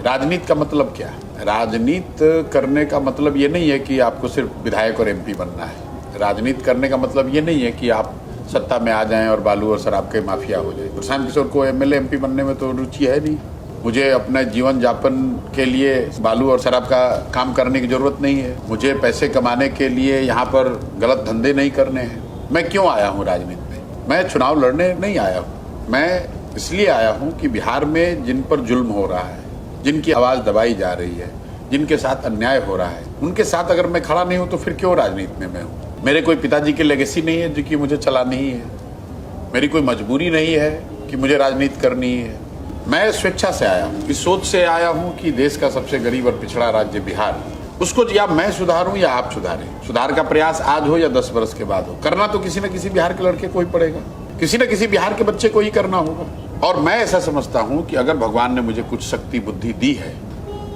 राजनीति का मतलब क्या है? राजनीति करने का मतलब ये नहीं है कि आपको सिर्फ विधायक और एमपी बनना है। राजनीति करने का मतलब ये नहीं है कि आप सत्ता में आ जाएं और बालू और शराब के माफिया हो जाए। प्रशांत किशोर को एमएलए एमपी बनने में तो रुचि है नहीं। मुझे अपने जीवन यापन के लिए बालू और शराब का काम करने की जरूरत नहीं है। मुझे पैसे कमाने के लिए यहाँ पर गलत धंधे नहीं करने हैं। मैं क्यों आया हूँ राजनीति में? मैं चुनाव लड़ने नहीं आया हूँ। मैं इसलिए आया हूँ कि बिहार में जिन पर जुल्म हो रहा है, जिनकी आवाज दबाई जा रही है, जिनके साथ अन्याय हो रहा है, उनके साथ अगर मैं खड़ा नहीं हूँ तो फिर क्यों राजनीति में मैं हूँ? मेरे कोई पिताजी की लेगेसी नहीं है जो कि मुझे चलानी ही है। मेरी कोई मजबूरी नहीं है कि मुझे राजनीति करनी है। मैं स्वेच्छा से आया हूँ, इस सोच से आया हूँ कि देश का सबसे गरीब और पिछड़ा राज्य बिहार, उसको या मैं सुधारूं या आप सुधारें। सुधार का प्रयास आज हो या 10 वर्ष के बाद हो, करना तो किसी न किसी बिहार के लड़के को ही पड़ेगा, किसी न किसी बिहार के बच्चे को ही करना होगा। और मैं ऐसा समझता हूँ कि अगर भगवान ने मुझे कुछ शक्ति बुद्धि दी है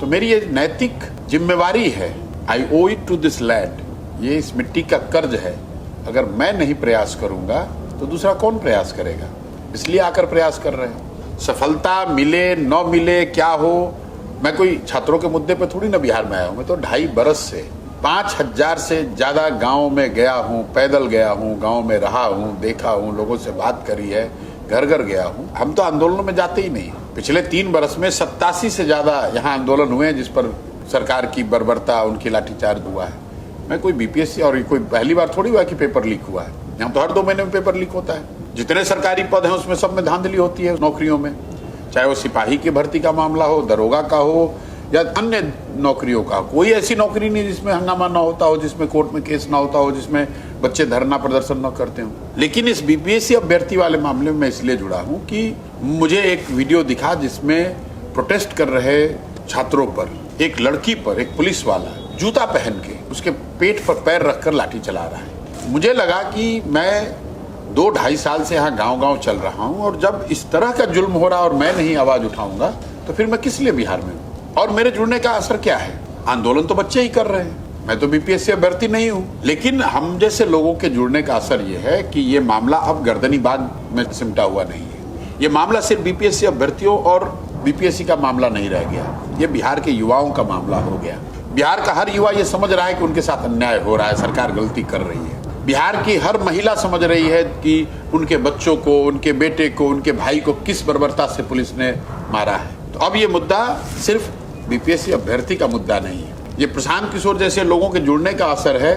तो मेरी ये नैतिक जिम्मेवारी है। आई ओ इट टू दिस लैंड, ये इस मिट्टी का कर्ज है। अगर मैं नहीं प्रयास करूंगा तो दूसरा कौन प्रयास करेगा? इसलिए आकर प्रयास कर रहे हैं। सफलता मिले न मिले क्या हो, मैं कोई छात्रों के मुद्दे पे थोड़ी ना बिहार में आया हूँ। मैं तो 2.5 बरस से 5000 से ज्यादा गांव में गया हूँ, पैदल गया हूँ, गांव में रहा हूँ, देखा हूँ, लोगों से बात करी है, घर घर गया हूँ। हम तो आंदोलनों में जाते ही नहीं। पिछले 3 बरस में 87 से ज्यादा यहाँ आंदोलन हुए हैं जिस पर सरकार की बर्बरता, उनकी लाठीचार्ज हुआ है। मैं कोई बीपीएससी और कोई पहली बार थोड़ी हुआ कि पेपर लीक हुआ है। यहाँ तो हर 2 महीने में पेपर लीक होता है। जितने सरकारी पद हैं उसमें सब में धांधली होती है नौकरियों में, चाहे वो सिपाही की भर्ती का मामला हो, दरोगा का हो या अन्य नौकरियों का। कोई ऐसी नौकरी नहीं जिसमें हंगामा ना होता हो, जिसमें कोर्ट में केस ना होता हो, जिसमें बच्चे धरना प्रदर्शन न करते हो। लेकिन इस बीपीएससी अभ्यर्थी वाले मामले में मैं इसलिए जुड़ा हूँ कि मुझे एक वीडियो दिखा जिसमें प्रोटेस्ट कर रहे छात्रों पर एक लड़की पर एक पुलिस वाला जूता पहन के उसके पेट पर पैर रखकर लाठी चला रहा है। मुझे लगा कि मैं 2-2.5 साल से यहाँ गांव-गांव चल रहा हूँ और जब इस तरह का जुल्म हो रहा और मैं नहीं आवाज उठाऊंगा तो फिर मैं किस लिए बिहार में हूँ? और मेरे जुड़ने का असर क्या है? आंदोलन तो बच्चे ही कर रहे हैं, मैं तो बीपीएससी अभ्यर्थी नहीं हूँ। लेकिन हम जैसे लोगों के जुड़ने का असर ये है कि ये मामला अब गर्दनी बाग में सिमटा हुआ नहीं है। ये मामला सिर्फ बीपीएससी अभ्यर्थियों और बीपीएससी का मामला नहीं रह गया, ये बिहार के युवाओं का मामला हो गया। बिहार का हर युवा ये समझ रहा है कि उनके साथ अन्याय हो रहा है, सरकार गलती कर रही है। बिहार की हर महिला समझ रही है कि उनके बच्चों को, उनके बेटे को, उनके भाई को किस बर्बरता से पुलिस ने मारा है। तो अब ये मुद्दा सिर्फ बीपीएससी अभ्यर्थी का मुद्दा नहीं है, ये प्रशांत किशोर जैसे लोगों के जुड़ने का असर है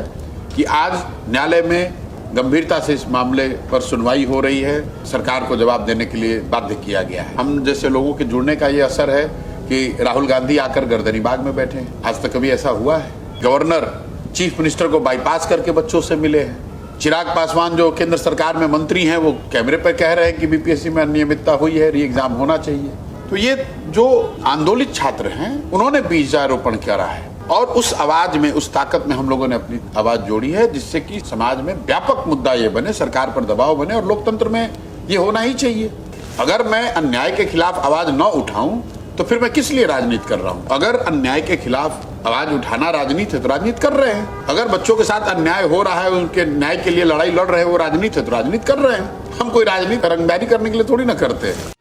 कि आज न्यायालय में गंभीरता से इस मामले पर सुनवाई हो रही है, सरकार को जवाब देने के लिए बाध्य किया गया है। हम जैसे लोगों के जुड़ने का ये असर है कि राहुल गांधी आकर गर्दनी बाग में बैठे हैं। आज तक कभी ऐसा हुआ है? गवर्नर चीफ मिनिस्टर को बाईपास करके बच्चों से मिले हैं। चिराग पासवान जो केंद्र सरकार में मंत्री हैं वो कैमरे पर कह रहे हैं कि बीपीएससी में अनियमितता हुई है, री एग्जाम होना चाहिए। तो ये जो आंदोलित छात्र हैं उन्होंने बीजारोपण करा है और उस आवाज में, उस ताकत में हम लोगों ने अपनी आवाज जोड़ी है जिससे कि समाज में व्यापक मुद्दा ये बने, सरकार पर दबाव बने और लोकतंत्र में ये होना ही चाहिए। अगर मैं अन्याय के खिलाफ आवाज न उठाऊं तो फिर मैं किस लिए राजनीति कर रहा हूं? अगर अन्याय के खिलाफ आवाज उठाना राजनीति है तो राजनीति कर रहे हैं। अगर बच्चों के साथ अन्याय हो रहा है, उनके न्याय के लिए लड़ाई लड़ रहे हैं, वो राजनीति है तो राजनीति कर रहे हैं। हम कोई राजनीति रंगदारी करने के लिए थोड़ी ना करते हैं।